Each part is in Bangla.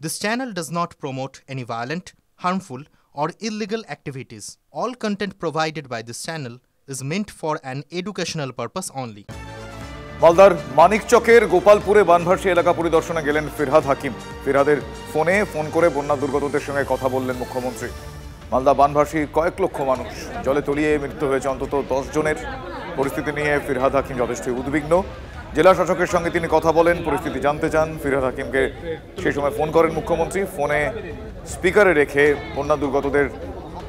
This channel does not promote any violent, harmful, or illegal activities. All content provided by this channel is meant for an educational purpose only. মালদার মানিকচকের গোপালপুরে বানভাসী এলাকা পরিদর্শনে গেলেন ফিরহাদ হাকিম। ফিরহাদের ফোন করে বন্যা দুর্গতদের সঙ্গে কথা বললেন মুখ্যমন্ত্রী। মালদা বানভাসী কয়েক লক্ষ মানুষ, জলে তলিয়ে মৃত্যু হয়েছে অন্তত 10 জনের। পরিস্থিতি নিয়ে ফিরহাদ হাকিম যথেষ্ট উদ্বিগ্ন। জেলা শাসকের সঙ্গে তিনি কথা বলেন, পরিস্থিতি জানতে চান। ফিরহাদ হাকিমকে সেই সময় ফোন করেন মুখ্যমন্ত্রী। ফোনে স্পিকারে রেখে বন্যা দুর্গতদের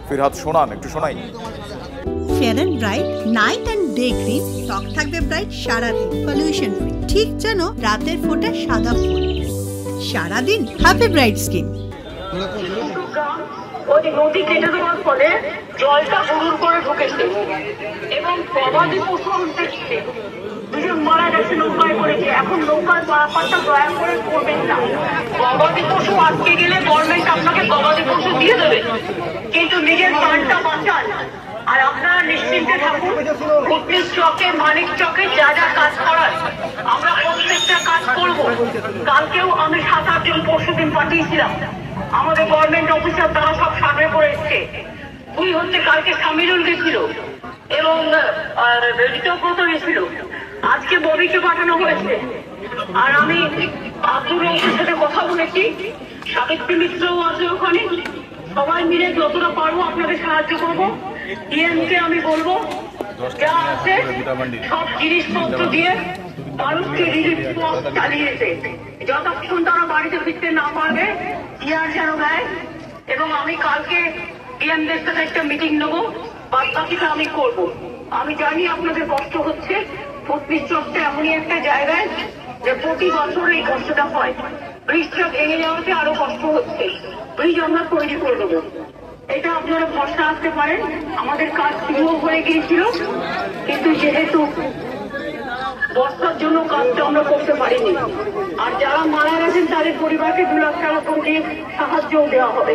ফিরহাদ শোনান, একটু শোনাই। Fair and bright night and day cream, ত্বক থাকবে ব্রাইট সারাদিন, পলিউশন ফ্রি, ঠিক যেন রাতের ফোঁটা সাদা ফুল। সারাদিন হ্যাপি ব্রাইট স্কিন। ওই নদী কেটে দেওয়ার ফলে জলটা হুড়ুর করে ঢুকেছে এবং গবাদি পশু উঠতেছে, দুজন মারা গেছে নৌকায় করেছে। এখন নৌকার পারাপারটা দয়া করে করবেন না। গবাদি পশু আটকে গেলে গভর্নমেন্ট আপনাকে গবাদি পশু দিয়ে দেবে, কিন্তু নিজের প্রাণটা বাঁচান। আর আপনারা নিশ্চিন্তে থাকুন, কুটনির চকে, মানিক চকে যা যা কাজ করার আমরা প্রত্যেকটা কাজ করবো। কালকেও আমি 7-8 জন পরশুদিন পাঠিয়েছিলাম, আমাদের গভর্নমেন্ট অফিসার তারা সব সার্ভে করে এসছে। দুই হচ্ছে কালকে সামিরুল গেছিল এবং ঋতব্রত গেছিল, আজকে ববিকে পাঠানো হয়েছে। আর আমি আব্দুর রহমানের সাথে কথা বলেছি, সাবিত্রী মিত্রও আছে ওখানে। সবাই মিলে যতটা পারবো আপনাদের সাহায্য করবো। ডিএমকে আমি বলবো যা আছে সব জিনিসপত্র দিয়ে মানুষকে রিলিফ চালিয়েছে। যতক্ষণ তারা বাড়িতে ফিরতে না পারবে ইয়ার যেন দেয়। এবং আমি কালকে ডিএমদের সাথে একটা মিটিং নেবো, বাদ বাকিটা আমি করবো। আমি জানি আপনাদের কষ্ট হচ্ছে, কুটনির চকটা এমনই একটা জায়গায় যে প্রতি বছর এই কষ্টটা হয়। ব্রিজটা ভেঙে যাওয়াতে আরো কষ্ট হচ্ছে, ব্রিজ আমরা তৈরি করে দেবো, এটা আপনারা ভরসা আসতে পারেন। আমাদের কাজ শুরু হয়ে গিয়েছিল, কিন্তু যেহেতু বর্ষার জন্য কাজটা আমরা করতে পারিনি। আর যারা মারা গেছেন তাদের পরিবারকে 2 লাখ টাকা করে সাহায্যও দেওয়া হবে।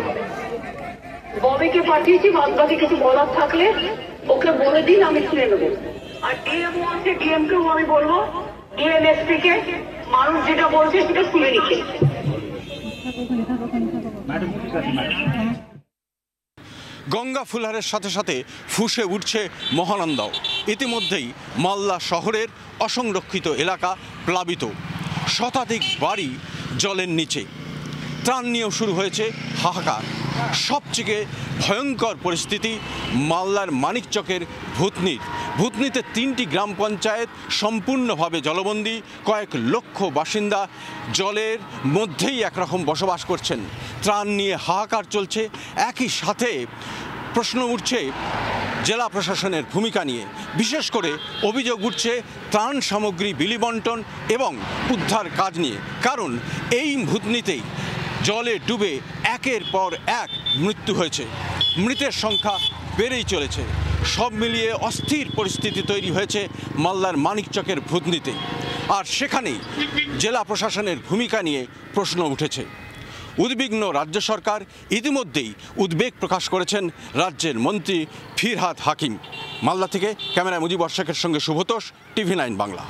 ববিকে পাঠিয়েছি, বাদ বাকি কিছু বলার থাকলে ওকে বলে দিন, আমি শুনে নেবো। আর ডিএমও আছে, ডিএমকেও আমি বলবো ডিএমএসপি কে মানুষ যেটা বলছে সেটা শুনে নিচ্ছে। গঙ্গা ফুলহারের সাথে সাথে ফুঁসে উঠছে মহানন্দাও। ইতিমধ্যেই মালদা শহরের অসংরক্ষিত এলাকা প্লাবিত, শতাধিক বাড়ি জলের নিচে। ত্রাণ নিয়েও শুরু হয়েছে হাহাকার। সবচেয়ে ভয়ঙ্কর পরিস্থিতি মালদার মানিকচকের ভূতনিতে 3টি গ্রাম পঞ্চায়েত সম্পূর্ণভাবে জলবন্দী। কয়েক লক্ষ বাসিন্দা জলের মধ্যেই একরকম বসবাস করছেন। ত্রাণ নিয়ে হাহাকার চলছে। একই সাথে প্রশ্ন উঠছে জেলা প্রশাসনের ভূমিকা নিয়ে। বিশেষ করে অভিযোগ উঠছে ত্রাণ সামগ্রী বিলি বন্টন এবং উদ্ধার কাজ নিয়ে। কারণ এই ভূতনিতেই জলে ডুবে একের পর এক মৃত্যু হয়েছে, মৃতের সংখ্যা বেড়েই চলেছে। সব মিলিয়ে অস্থির পরিস্থিতি তৈরি হয়েছে মালদার মানিকচকের ভূতনিতে। আর সেখানেই জেলা প্রশাসনের ভূমিকা নিয়ে প্রশ্ন উঠেছে। উদ্বিগ্ন রাজ্য সরকার। ইতিমধ্যেই উদ্বেগ প্রকাশ করেছেন রাজ্যের মন্ত্রী ফিরহাদ হাকিম। মালদা থেকে ক্যামেরায় মুজিব বর্ষাকের সঙ্গে শুভতোষ, TV9 বাংলা।